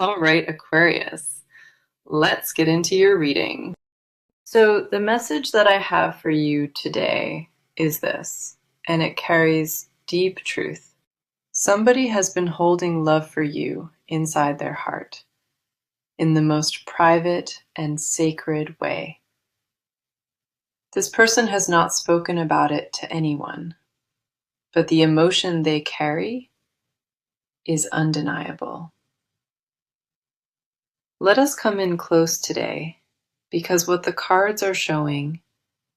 All right, Aquarius, let's get into your reading. So, the message that I have for you today is this, and it carries deep truth. Somebody has been holding love for you inside their heart in the most private and sacred way. This person has not spoken about it to anyone, but the emotion they carry is undeniable. Let us come in close today, because what the cards are showing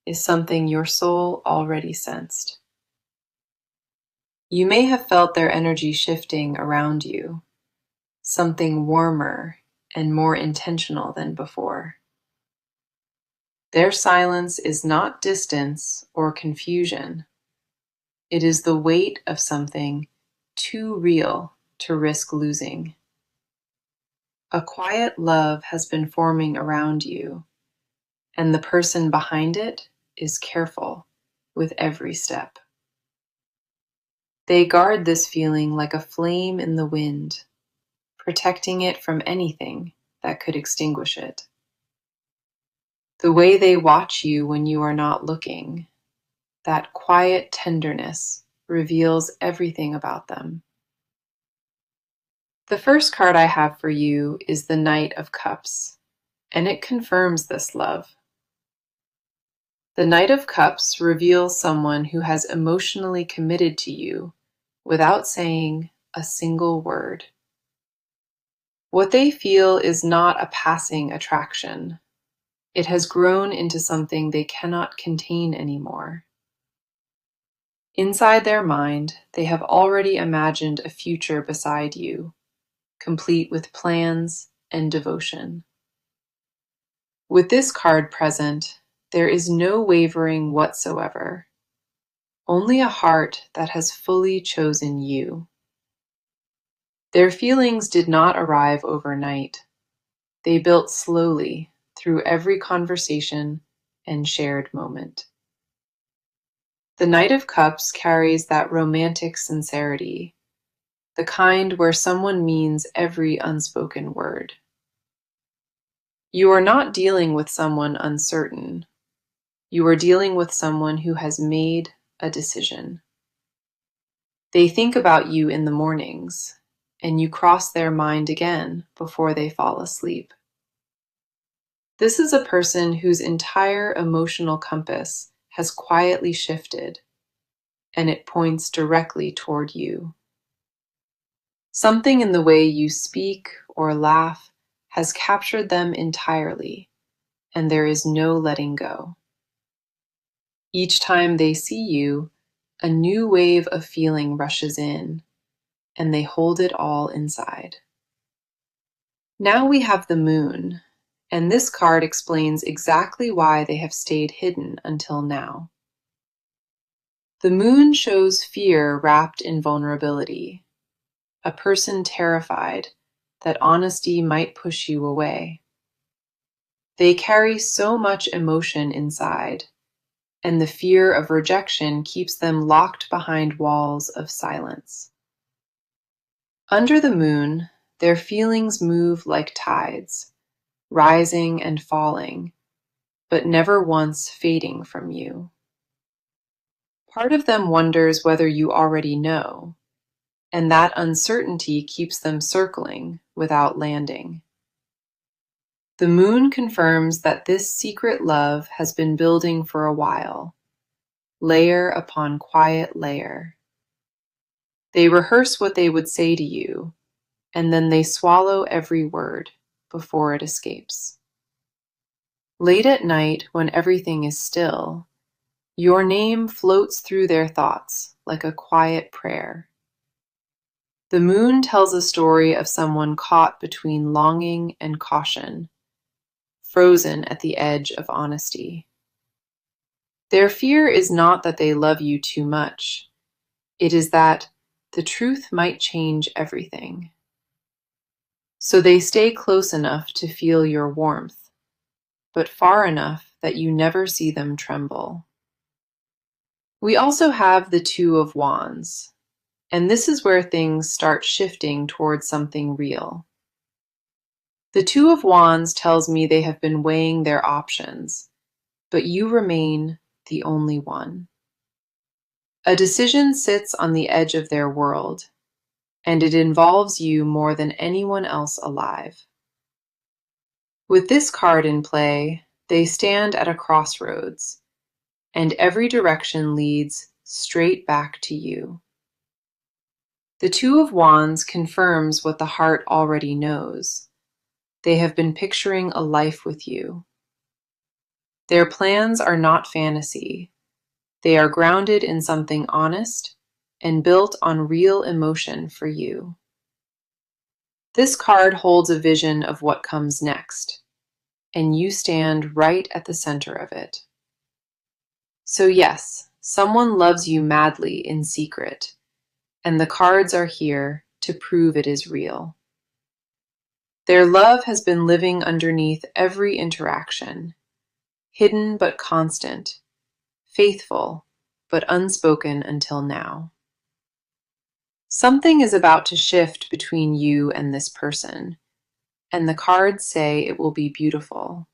is something your soul already sensed. You may have felt their energy shifting around you, something warmer and more intentional than before. Their silence is not distance or confusion. It is the weight of something too real to risk losing. A quiet love has been forming around you, and the person behind it is careful with every step. They guard this feeling like a flame in the wind, protecting it from anything that could extinguish it. The way they watch you when you are not looking, that quiet tenderness reveals everything about them. The first card I have for you is the Knight of Cups, and it confirms this love. The Knight of Cups reveals someone who has emotionally committed to you without saying a single word. What they feel is not a passing attraction. It has grown into something they cannot contain anymore. Inside their mind, they have already imagined a future beside you, complete with plans and devotion. With this card present, there is no wavering whatsoever, only a heart that has fully chosen you. Their feelings did not arrive overnight. They built slowly through every conversation and shared moment. The Knight of Cups carries that romantic sincerity, the kind where someone means every unspoken word. You are not dealing with someone uncertain. You are dealing with someone who has made a decision. They think about you in the mornings, and you cross their mind again before they fall asleep. This is a person whose entire emotional compass has quietly shifted, and it points directly toward you. Something in the way you speak or laugh has captured them entirely, and there is no letting go. Each time they see you, a new wave of feeling rushes in, and they hold it all inside. Now we have the Moon, and this card explains exactly why they have stayed hidden until now. The Moon shows fear wrapped in vulnerability, a person terrified that honesty might push you away. They carry so much emotion inside, and the fear of rejection keeps them locked behind walls of silence. Under the Moon, their feelings move like tides, rising and falling, but never once fading from you. Part of them wonders whether you already know, and that uncertainty keeps them circling without landing. The Moon confirms that this secret love has been building for a while, layer upon quiet layer. They rehearse what they would say to you, and then they swallow every word before it escapes. Late at night, when everything is still, your name floats through their thoughts like a quiet prayer. The Moon tells a story of someone caught between longing and caution, frozen at the edge of honesty. Their fear is not that they love you too much. It is that the truth might change everything. So they stay close enough to feel your warmth, but far enough that you never see them tremble. We also have the Two of Wands, and this is where things start shifting towards something real. The Two of Wands tells me they have been weighing their options, but you remain the only one. A decision sits on the edge of their world, and it involves you more than anyone else alive. With this card in play, they stand at a crossroads, and every direction leads straight back to you. The Two of Wands confirms what the heart already knows. They have been picturing a life with you. Their plans are not fantasy. They are grounded in something honest and built on real emotion for you. This card holds a vision of what comes next, and you stand right at the center of it. So yes, someone loves you madly in secret, and the cards are here to prove it is real. Their love has been living underneath every interaction, hidden but constant, faithful but unspoken until now. Something is about to shift between you and this person, and the cards say it will be beautiful.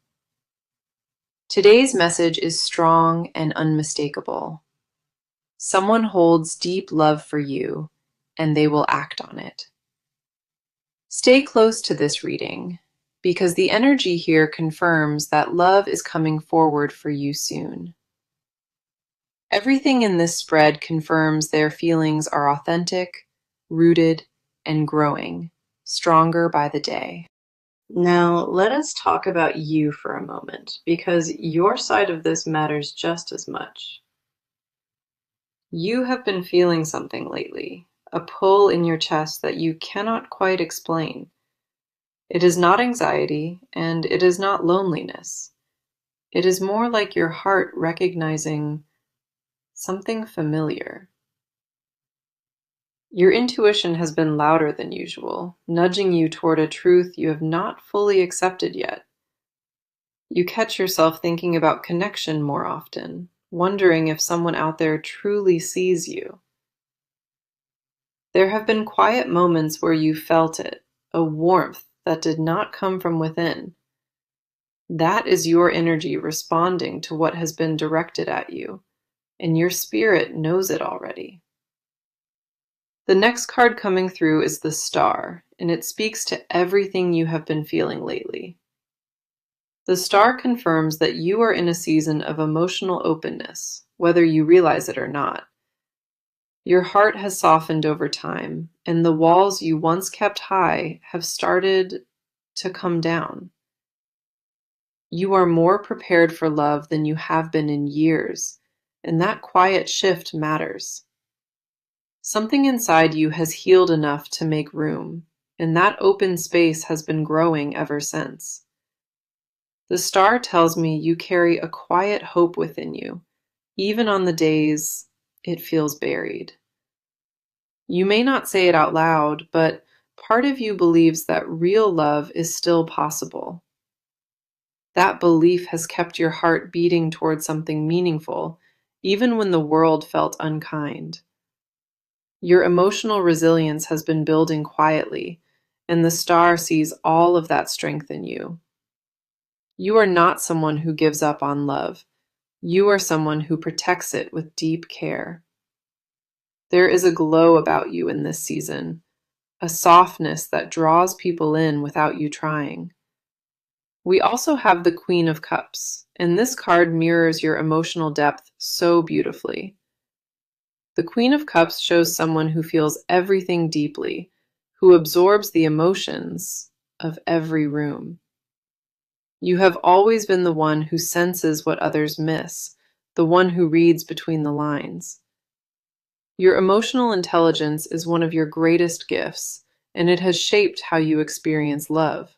Today's message is strong and unmistakable. Someone holds deep love for you, and they will act on it. Stay close to this reading, because the energy here confirms that love is coming forward for you soon. Everything in this spread confirms their feelings are authentic, rooted, and growing, stronger by the day. Now, let us talk about you for a moment, because your side of this matters just as much. You have been feeling something lately, a pull in your chest that you cannot quite explain. It is not anxiety, and it is not loneliness. It is more like your heart recognizing something familiar. Your intuition has been louder than usual, nudging you toward a truth you have not fully accepted yet. You catch yourself thinking about connection more often, wondering if someone out there truly sees you. There have been quiet moments where you felt it, a warmth that did not come from within. That is your energy responding to what has been directed at you, and your spirit knows it already. The next card coming through is the Star, and it speaks to everything you have been feeling lately. The Star confirms that you are in a season of emotional openness, whether you realize it or not. Your heart has softened over time, and the walls you once kept high have started to come down. You are more prepared for love than you have been in years, and that quiet shift matters. Something inside you has healed enough to make room, and that open space has been growing ever since. The Star tells me you carry a quiet hope within you, even on the days it feels buried. You may not say it out loud, but part of you believes that real love is still possible. That belief has kept your heart beating toward something meaningful, even when the world felt unkind. Your emotional resilience has been building quietly, and the Star sees all of that strength in you. You are not someone who gives up on love. You are someone who protects it with deep care. There is a glow about you in this season, a softness that draws people in without you trying. We also have the Queen of Cups, and this card mirrors your emotional depth so beautifully. The Queen of Cups shows someone who feels everything deeply, who absorbs the emotions of every room. You have always been the one who senses what others miss, the one who reads between the lines. Your emotional intelligence is one of your greatest gifts, and it has shaped how you experience love.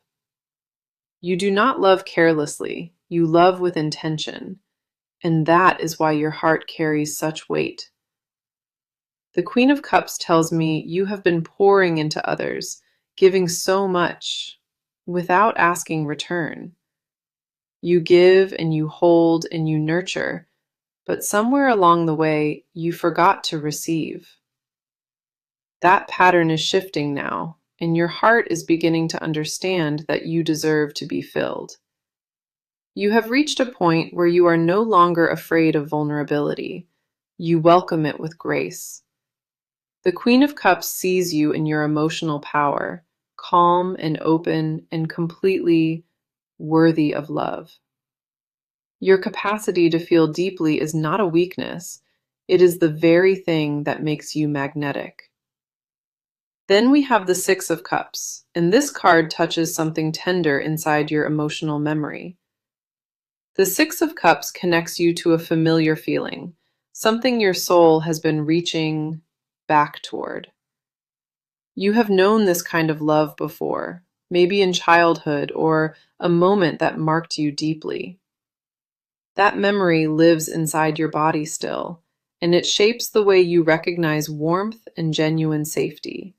You do not love carelessly, you love with intention, and that is why your heart carries such weight. The Queen of Cups tells me you have been pouring into others, giving so much, without asking return. You give and you hold and you nurture, but somewhere along the way, you forgot to receive. That pattern is shifting now, and your heart is beginning to understand that you deserve to be filled. You have reached a point where you are no longer afraid of vulnerability. You welcome it with grace. The Queen of Cups sees you in your emotional power, calm and open and completely worthy of love. Your capacity to feel deeply is not a weakness. It is the very thing that makes you magnetic. Then we have the Six of Cups, and this card touches something tender inside your emotional memory. The Six of Cups connects you to a familiar feeling, something your soul has been reaching back toward. You have known this kind of love before, maybe in childhood or a moment that marked you deeply. That memory lives inside your body still, and it shapes the way you recognize warmth and genuine safety.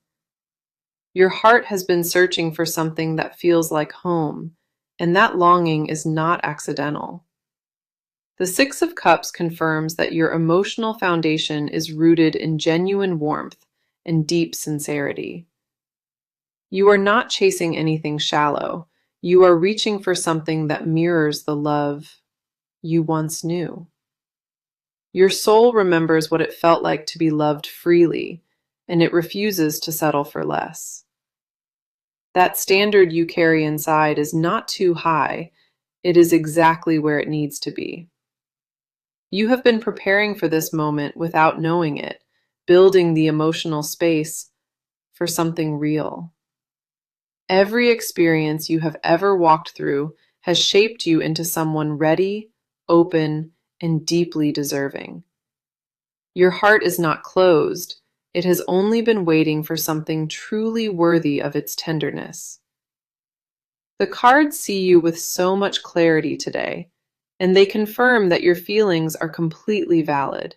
Your heart has been searching for something that feels like home, and that longing is not accidental. The Six of Cups confirms that your emotional foundation is rooted in genuine warmth and deep sincerity. You are not chasing anything shallow. You are reaching for something that mirrors the love you once knew. Your soul remembers what it felt like to be loved freely, and it refuses to settle for less. That standard you carry inside is not too high. It is exactly where it needs to be. You have been preparing for this moment without knowing it, building the emotional space for something real. Every experience you have ever walked through has shaped you into someone ready, open, and deeply deserving. Your heart is not closed. It has only been waiting for something truly worthy of its tenderness. The cards see you with so much clarity today, and they confirm that your feelings are completely valid.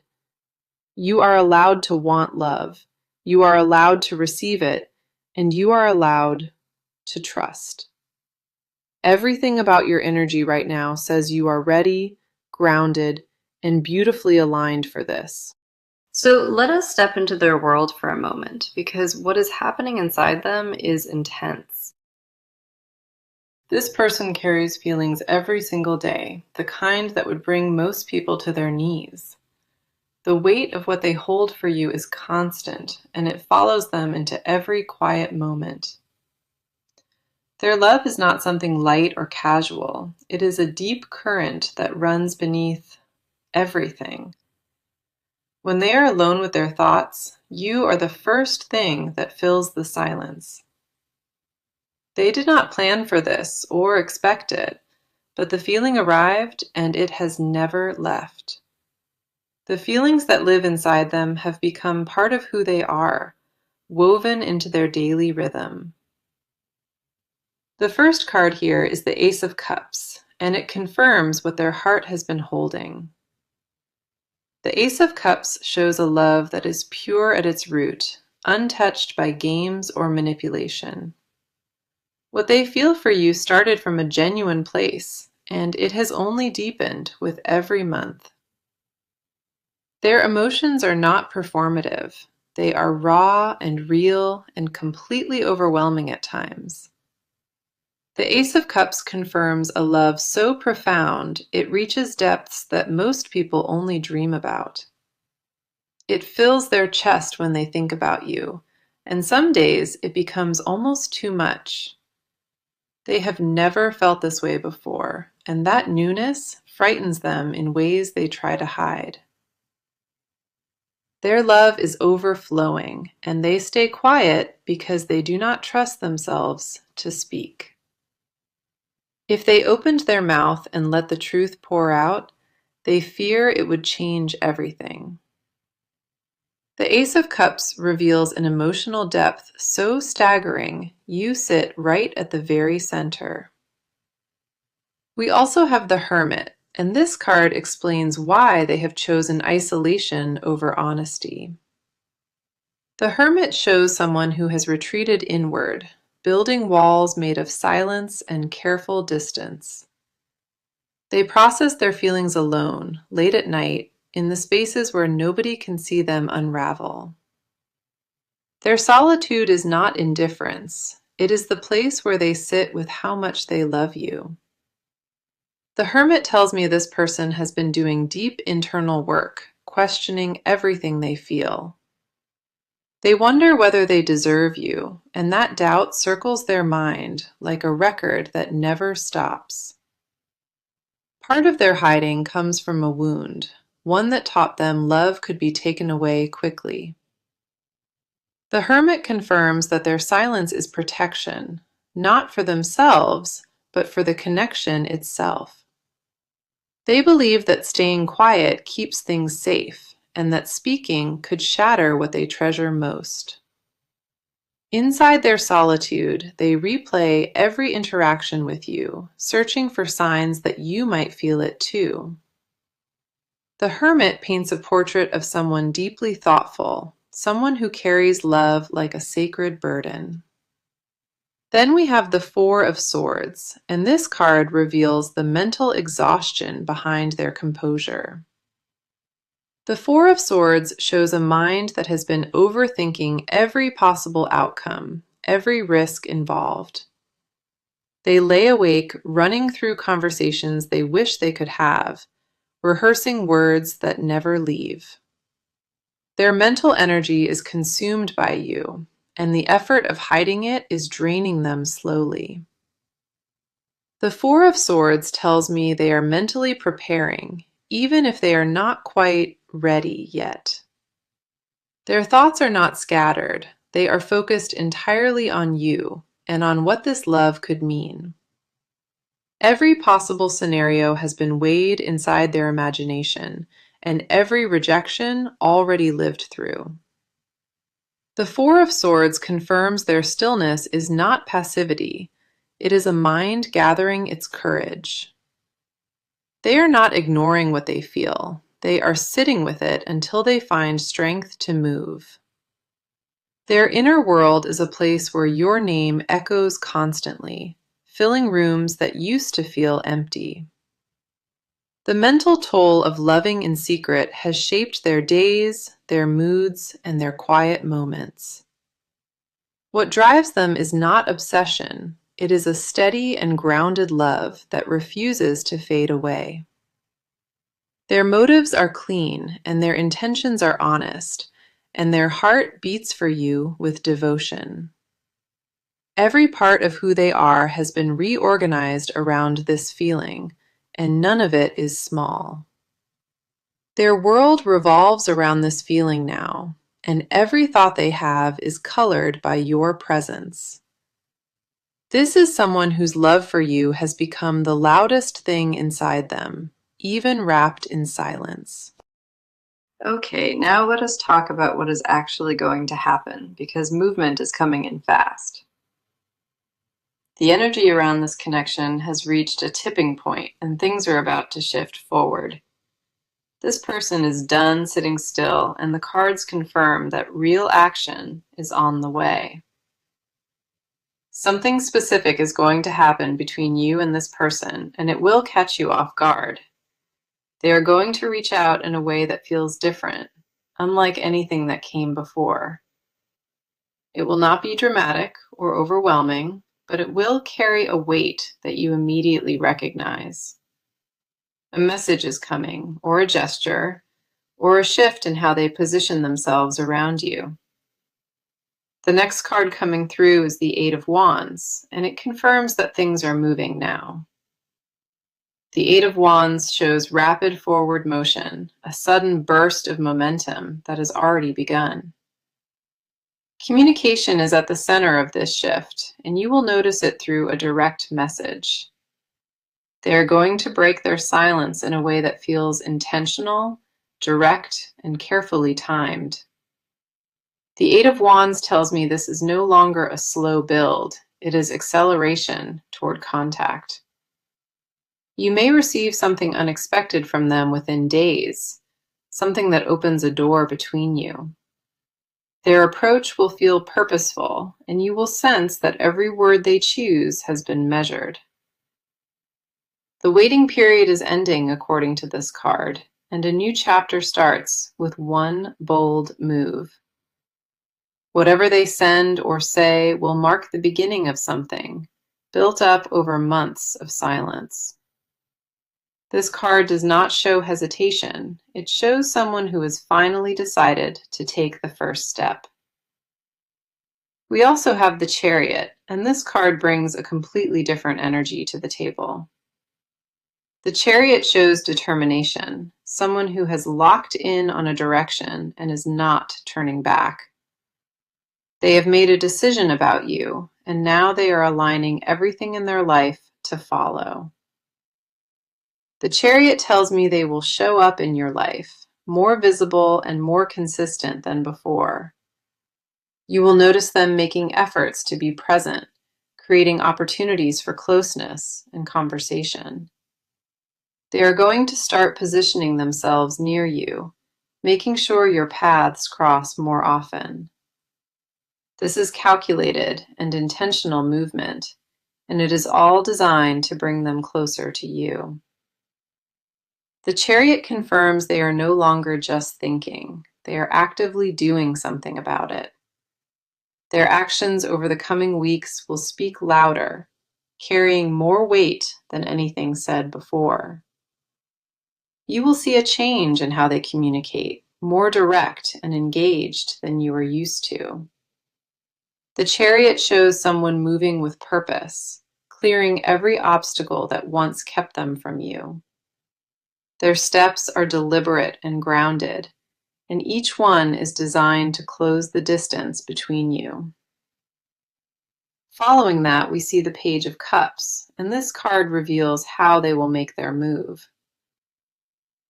You are allowed to want love. You are allowed to receive it, and you are allowed to trust. Everything about your energy right now says you are ready, grounded, and beautifully aligned for this. So let us step into their world for a moment, because what is happening inside them is intense. This person carries feelings every single day, the kind that would bring most people to their knees. The weight of what they hold for you is constant, and it follows them into every quiet moment. Their love is not something light or casual. It is a deep current that runs beneath everything. When they are alone with their thoughts, you are the first thing that fills the silence. They did not plan for this or expect it, but the feeling arrived and it has never left. The feelings that live inside them have become part of who they are, woven into their daily rhythm. The first card here is the Ace of Cups, and it confirms what their heart has been holding. The Ace of Cups shows a love that is pure at its root, untouched by games or manipulation. What they feel for you started from a genuine place, and it has only deepened with every month. Their emotions are not performative. They are raw and real and completely overwhelming at times. The Ace of Cups confirms a love so profound it reaches depths that most people only dream about. It fills their chest when they think about you, and some days it becomes almost too much. They have never felt this way before, and that newness frightens them in ways they try to hide. Their love is overflowing, and they stay quiet because they do not trust themselves to speak. If they opened their mouth and let the truth pour out, they fear it would change everything. The Ace of Cups reveals an emotional depth so staggering, you sit right at the very center. We also have the Hermit, and this card explains why they have chosen isolation over honesty. The Hermit shows someone who has retreated inward, building walls made of silence and careful distance. They process their feelings alone, late at night, in the spaces where nobody can see them unravel. Their solitude is not indifference. It is the place where they sit with how much they love you. The Hermit tells me this person has been doing deep internal work, questioning everything they feel. They wonder whether they deserve you, and that doubt circles their mind like a record that never stops. Part of their hiding comes from a wound, one that taught them love could be taken away quickly. The Hermit confirms that their silence is protection, not for themselves, but for the connection itself. They believe that staying quiet keeps things safe, and that speaking could shatter what they treasure most. Inside their solitude, they replay every interaction with you, searching for signs that you might feel it too. The Hermit paints a portrait of someone deeply thoughtful, someone who carries love like a sacred burden. Then we have the Four of Swords, and this card reveals the mental exhaustion behind their composure. The Four of Swords shows a mind that has been overthinking every possible outcome, every risk involved. They lay awake, running through conversations they wish they could have, rehearsing words that never leave. Their mental energy is consumed by you, and the effort of hiding it is draining them slowly. The Four of Swords tells me they are mentally preparing, even if they are not quite ready yet. Their thoughts are not scattered. They are focused entirely on you and on what this love could mean. Every possible scenario has been weighed inside their imagination, and every rejection already lived through. The Four of Swords confirms their stillness is not passivity. It is a mind gathering its courage. They are not ignoring what they feel. They are sitting with it until they find strength to move. Their inner world is a place where your name echoes constantly, filling rooms that used to feel empty. The mental toll of loving in secret has shaped their days, their moods, and their quiet moments. What drives them is not obsession. It is a steady and grounded love that refuses to fade away. Their motives are clean, and their intentions are honest, and their heart beats for you with devotion. Every part of who they are has been reorganized around this feeling, and none of it is small. Their world revolves around this feeling now, and every thought they have is colored by your presence. This is someone whose love for you has become the loudest thing inside them, even wrapped in silence. Okay, now let us talk about what is actually going to happen, because movement is coming in fast. The energy around this connection has reached a tipping point, and things are about to shift forward. This person is done sitting still, and the cards confirm that real action is on the way. Something specific is going to happen between you and this person, and it will catch you off guard. They are going to reach out in a way that feels different, unlike anything that came before. It will not be dramatic or overwhelming, but it will carry a weight that you immediately recognize. A message is coming, or a gesture, or a shift in how they position themselves around you. The next card coming through is the Eight of Wands, and it confirms that things are moving now. The Eight of Wands shows rapid forward motion, a sudden burst of momentum that has already begun. Communication is at the center of this shift, and you will notice it through a direct message. They are going to break their silence in a way that feels intentional, direct, and carefully timed. The Eight of Wands tells me this is no longer a slow build, it is acceleration toward contact. You may receive something unexpected from them within days, something that opens a door between you. Their approach will feel purposeful, and you will sense that every word they choose has been measured. The waiting period is ending according to this card, and a new chapter starts with one bold move. Whatever they send or say will mark the beginning of something, built up over months of silence. This card does not show hesitation. It shows someone who has finally decided to take the first step. We also have the Chariot, and this card brings a completely different energy to the table. The Chariot shows determination, someone who has locked in on a direction and is not turning back. They have made a decision about you, and now they are aligning everything in their life to follow. The Chariot tells me they will show up in your life, more visible and more consistent than before. You will notice them making efforts to be present, creating opportunities for closeness and conversation. They are going to start positioning themselves near you, making sure your paths cross more often. This is calculated and intentional movement, and it is all designed to bring them closer to you. The Chariot confirms they are no longer just thinking, they are actively doing something about it. Their actions over the coming weeks will speak louder, carrying more weight than anything said before. You will see a change in how they communicate, more direct and engaged than you are used to. The Chariot shows someone moving with purpose, clearing every obstacle that once kept them from you. Their steps are deliberate and grounded, and each one is designed to close the distance between you. Following that, we see the Page of Cups, and this card reveals how they will make their move.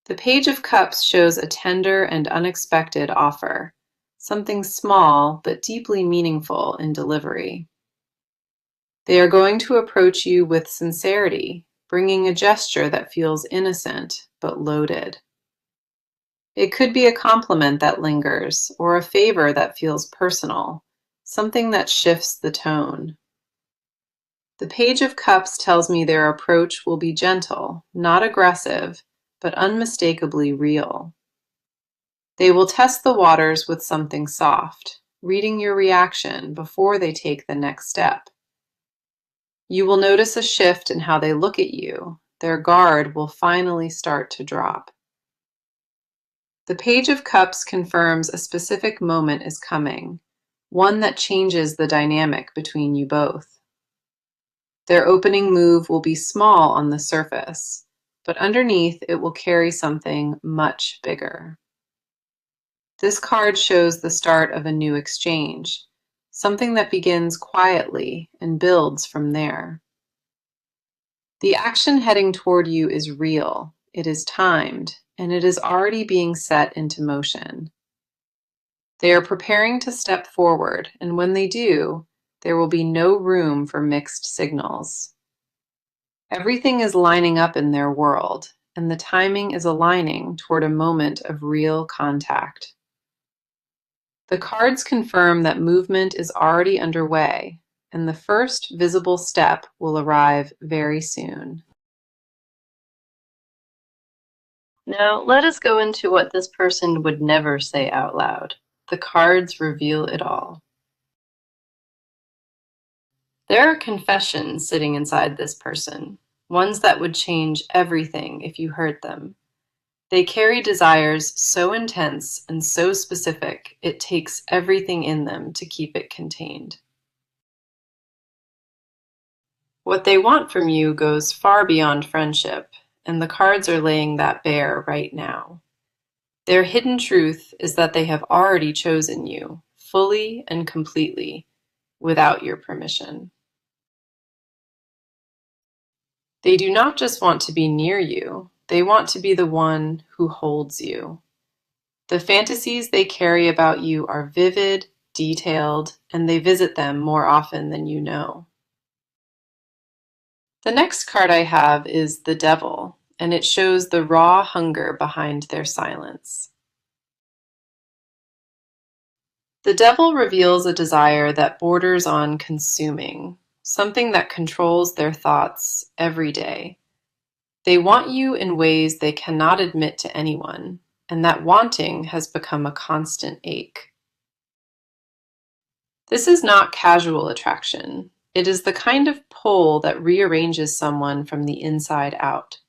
The Page of Cups shows a tender and unexpected offer, something small but deeply meaningful in delivery. They are going to approach you with sincerity, bringing a gesture that feels innocent but loaded. It could be a compliment that lingers, or a favor that feels personal, something that shifts the tone. The Page of Cups tells me their approach will be gentle, not aggressive, but unmistakably real. They will test the waters with something soft, reading your reaction before they take the next step. You will notice a shift in how they look at you. Their guard will finally start to drop. The Page of Cups confirms a specific moment is coming, one that changes the dynamic between you both. Their opening move will be small on the surface, but underneath it will carry something much bigger. This card shows the start of a new exchange, something that begins quietly and builds from there. The action heading toward you is real, it is timed, and it is already being set into motion. They are preparing to step forward, and when they do, there will be no room for mixed signals. Everything is lining up in their world, and the timing is aligning toward a moment of real contact. The cards confirm that movement is already underway, and the first visible step will arrive very soon. Now, let us go into what this person would never say out loud. The cards reveal it all. There are confessions sitting inside this person, ones that would change everything if you heard them. They carry desires so intense and so specific, it takes everything in them to keep it contained. What they want from you goes far beyond friendship, and the cards are laying that bare right now. Their hidden truth is that they have already chosen you, fully and completely, without your permission. They do not just want to be near you, they want to be the one who holds you. The fantasies they carry about you are vivid, detailed, and they visit them more often than you know. The next card I have is the Devil, and it shows the raw hunger behind their silence. The Devil reveals a desire that borders on consuming, something that controls their thoughts every day. They want you in ways they cannot admit to anyone, and that wanting has become a constant ache. This is not casual attraction. It is the kind of pull that rearranges someone from the inside out.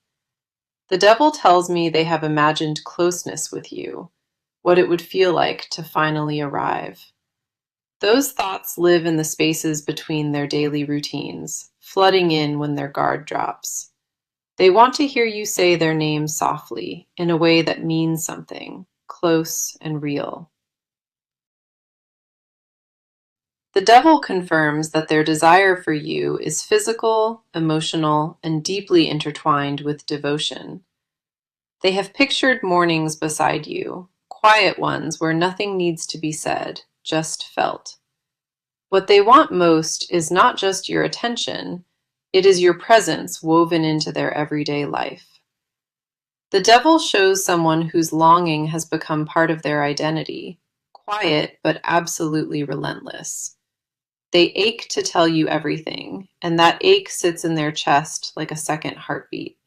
The devil tells me they have imagined closeness with you, what it would feel like to finally arrive. Those thoughts live in the spaces between their daily routines, flooding in when their guard drops. They want to hear you say their name softly, in a way that means something, close and real. The devil confirms that their desire for you is physical, emotional, and deeply intertwined with devotion. They have pictured mornings beside you, quiet ones where nothing needs to be said, just felt. What they want most is not just your attention, it is your presence woven into their everyday life. The devil shows someone whose longing has become part of their identity, quiet but absolutely relentless. They ache to tell you everything, and that ache sits in their chest like a second heartbeat.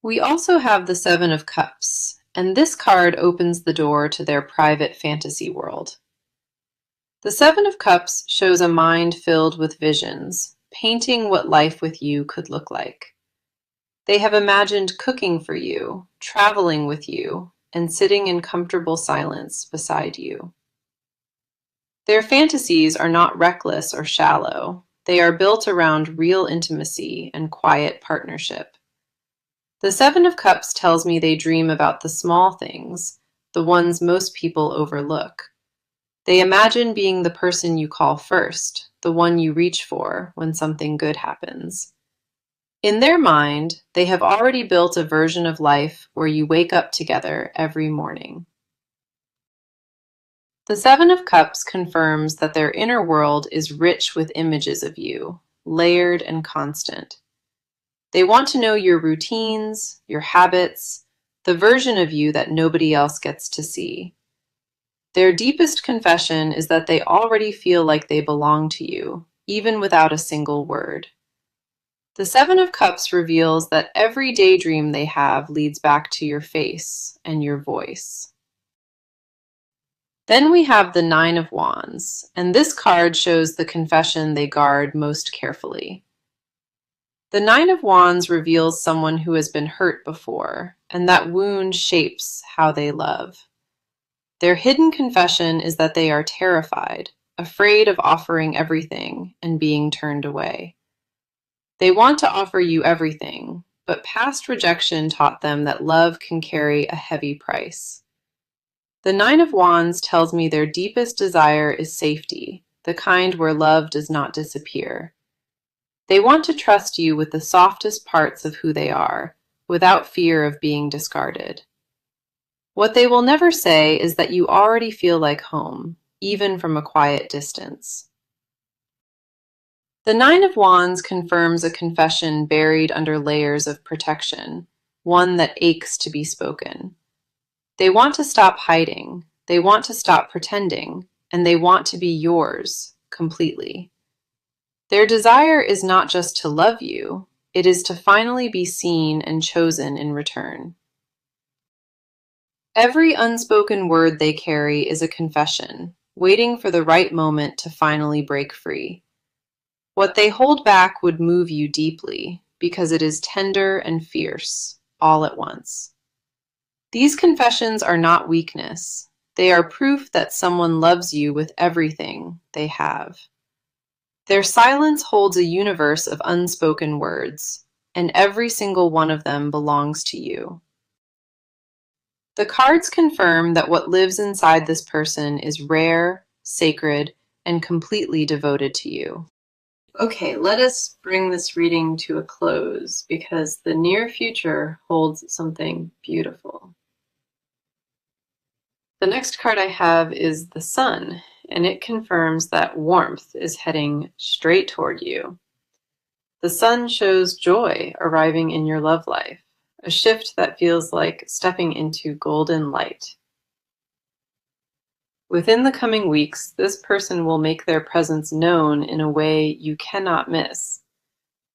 We also have the Seven of Cups, and this card opens the door to their private fantasy world. The Seven of Cups shows a mind filled with visions, painting what life with you could look like. They have imagined cooking for you, traveling with you, and sitting in comfortable silence beside you. Their fantasies are not reckless or shallow. They are built around real intimacy and quiet partnership. The Seven of Cups tells me they dream about the small things, the ones most people overlook. They imagine being the person you call first, the one you reach for when something good happens. In their mind, they have already built a version of life where you wake up together every morning. The Seven of Cups confirms that their inner world is rich with images of you, layered and constant. They want to know your routines, your habits, the version of you that nobody else gets to see. Their deepest confession is that they already feel like they belong to you, even without a single word. The Seven of Cups reveals that every daydream they have leads back to your face and your voice. Then we have the Nine of Wands, and this card shows the confession they guard most carefully. The Nine of Wands reveals someone who has been hurt before, and that wound shapes how they love. Their hidden confession is that they are terrified, afraid of offering everything and being turned away. They want to offer you everything, but past rejection taught them that love can carry a heavy price. The Nine of Wands tells me their deepest desire is safety, the kind where love does not disappear. They want to trust you with the softest parts of who they are, without fear of being discarded. What they will never say is that you already feel like home, even from a quiet distance. The Nine of Wands confirms a confession buried under layers of protection, one that aches to be spoken. They want to stop hiding, they want to stop pretending, and they want to be yours, completely. Their desire is not just to love you, it is to finally be seen and chosen in return. Every unspoken word they carry is a confession, waiting for the right moment to finally break free. What they hold back would move you deeply, because it is tender and fierce, all at once. These confessions are not weakness. They are proof that someone loves you with everything they have. Their silence holds a universe of unspoken words, and every single one of them belongs to you. The cards confirm that what lives inside this person is rare, sacred, and completely devoted to you. Okay, let us bring this reading to a close because the near future holds something beautiful. The next card I have is the Sun, and it confirms that warmth is heading straight toward you. The Sun shows joy arriving in your love life, a shift that feels like stepping into golden light. Within the coming weeks, this person will make their presence known in a way you cannot miss.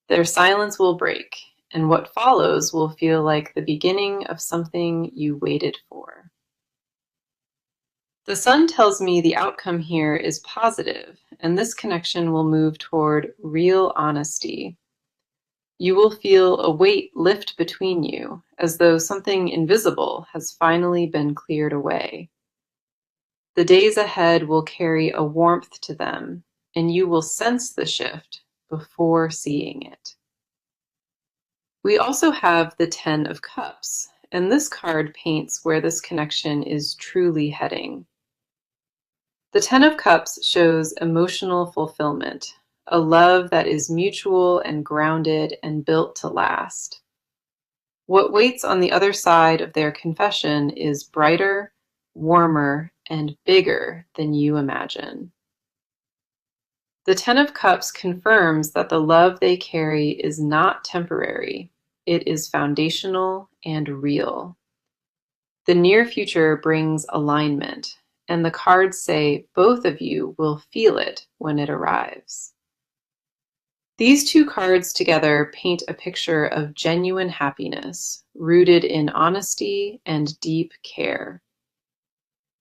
Their silence will break, and what follows will feel like the beginning of something you waited for. The sun tells me the outcome here is positive, and this connection will move toward real honesty. You will feel a weight lift between you, as though something invisible has finally been cleared away. The days ahead will carry a warmth to them, and you will sense the shift before seeing it. We also have the Ten of Cups, and this card paints where this connection is truly heading. The Ten of Cups shows emotional fulfillment, a love that is mutual and grounded and built to last. What waits on the other side of their confession is brighter, warmer, and bigger than you imagine. The Ten of Cups confirms that the love they carry is not temporary, it is foundational and real. The near future brings alignment, and the cards say both of you will feel it when it arrives. These two cards together paint a picture of genuine happiness, rooted in honesty and deep care.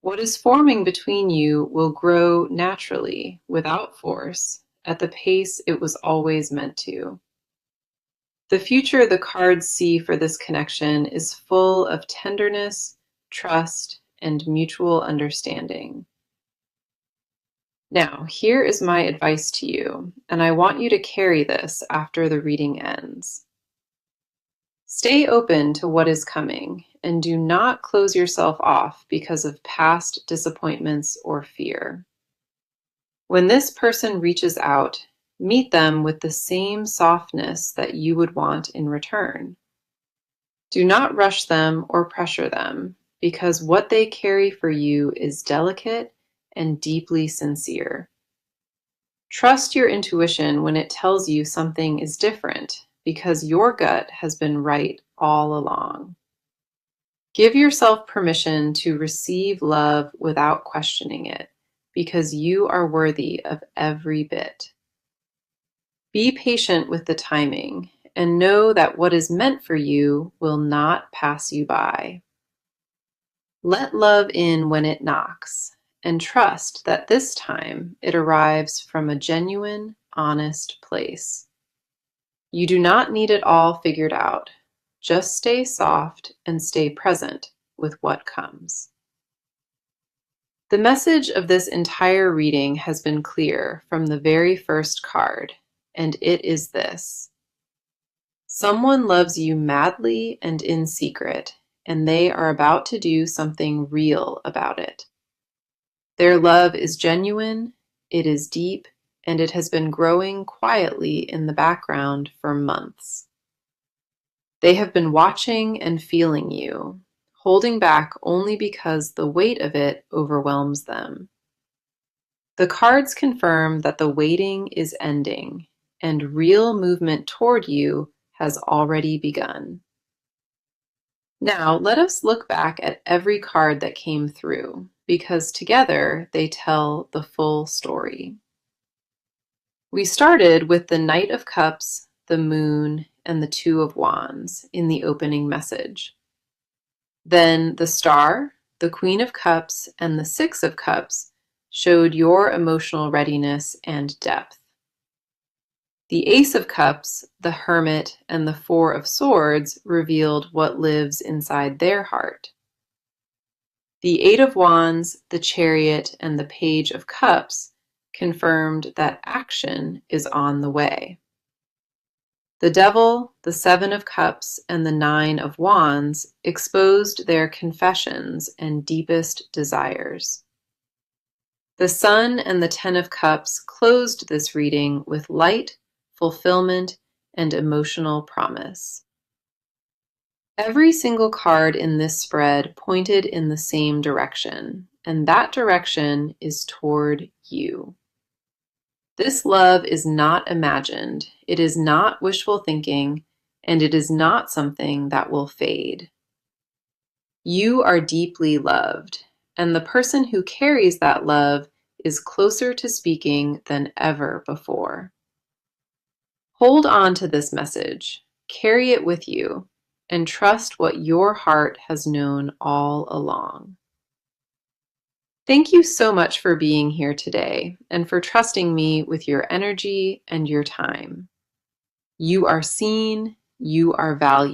What is forming between you will grow naturally, without force, at the pace it was always meant to. The future the cards see for this connection is full of tenderness, trust, and mutual understanding. Now, here is my advice to you, and I want you to carry this after the reading ends. Stay open to what is coming, and do not close yourself off because of past disappointments or fear. When this person reaches out, meet them with the same softness that you would want in return. Do not rush them or pressure them, because what they carry for you is delicate and deeply sincere. Trust your intuition when it tells you something is different, because your gut has been right all along. Give yourself permission to receive love without questioning it, because you are worthy of every bit. Be patient with the timing, and know that what is meant for you will not pass you by. Let love in when it knocks, and trust that this time it arrives from a genuine, honest place. You do not need it all figured out. Just stay soft and stay present with what comes. The message of this entire reading has been clear from the very first card, and it is this: someone loves you madly and in secret, and they are about to do something real about it. Their love is genuine, it is deep, and it has been growing quietly in the background for months. They have been watching and feeling you, holding back only because the weight of it overwhelms them. The cards confirm that the waiting is ending, and real movement toward you has already begun. Now, let us look back at every card that came through, because together they tell the full story. We started with the Knight of Cups, the Moon, and the Two of Wands in the opening message. Then the Star, the Queen of Cups, and the Six of Cups showed your emotional readiness and depth. The Ace of Cups, the Hermit, and the Four of Swords revealed what lives inside their heart. The Eight of Wands, the Chariot, and the Page of Cups confirmed that action is on the way. The Devil, the Seven of Cups, and the Nine of Wands exposed their confessions and deepest desires. The Sun and the Ten of Cups closed this reading with light, fulfillment, and emotional promise. Every single card in this spread pointed in the same direction, and that direction is toward you. This love is not imagined, it is not wishful thinking, and it is not something that will fade. You are deeply loved, and the person who carries that love is closer to speaking than ever before. Hold on to this message, carry it with you, and trust what your heart has known all along. Thank you so much for being here today and for trusting me with your energy and your time. You are seen, you are valued.